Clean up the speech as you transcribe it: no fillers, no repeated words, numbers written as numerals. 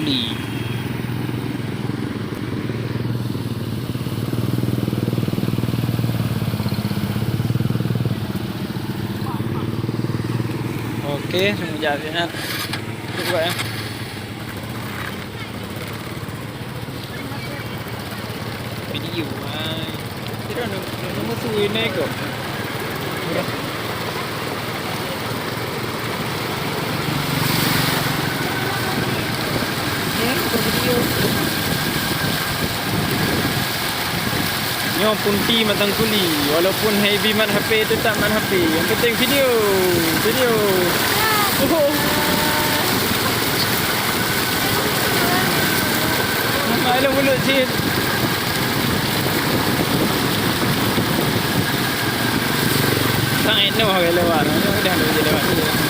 Kuli. Okey, semua jalan. Cuba ya. Video. Kira nombor tu ini kok. Video. Nyo punti matang kuli. Walaupun heavy mat HP tetap mat HP. Yang penting video. Video. Oh. Malah mulut cik. Sang eno lewat. Dah lewat.